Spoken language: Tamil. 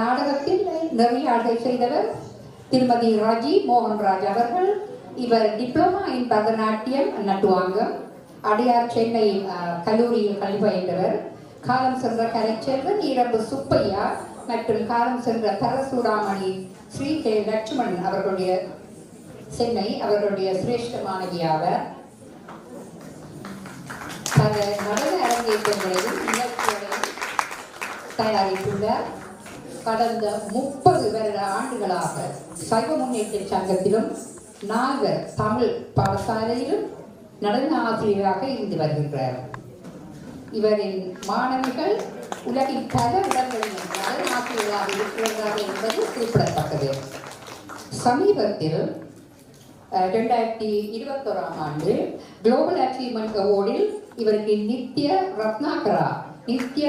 நாடகத்தில் நெறியாளை செய்தவர் திருமதி ராஜி மோகன்ராஜ் அவர்கள். இவர் டிப்ளமா இன் பரதநாட்டியம் நட்டுவாங்கம், அடையார் சென்னை கல்லூரியில் கல்வி பயின்றவர். காலம் சென்ற கலைச்செல்வன் ஈரம்பு சுப்பையா மற்றும் காலம் சென்ற தரசூடாமணி ஸ்ரீ கே லட்சுமணன் அவர்களுடைய சென்னை அவர்களுடைய சிரேஷ்ட மாணவியாவர். பல நடன அரங்கேற்றங்களையும் நிகழ்ச்சிகளையும் தயாரித்துள்ளார். கடந்த 30 வருட ஆண்டுகளாக சைவ முன்னேற்ற சங்கத்திலும் நால்வர் தமிழ் பாடசாலையிலும் நடன ஆசிரியராக இருந்து வருகின்றார். இவரின் மாணவிகள் உலகின் பல இடங்களில் நடன ஆசிரியராக இருக்கிறார்கள் என்பது குறிப்பிடத்தக்கது. சமீபத்தில் 2021ஆம் ஆண்டு குளோபல் அச்சீவ்மெண்ட் அவார்டில் இவருக்கு நித்ய ரத்னாகரா என்ற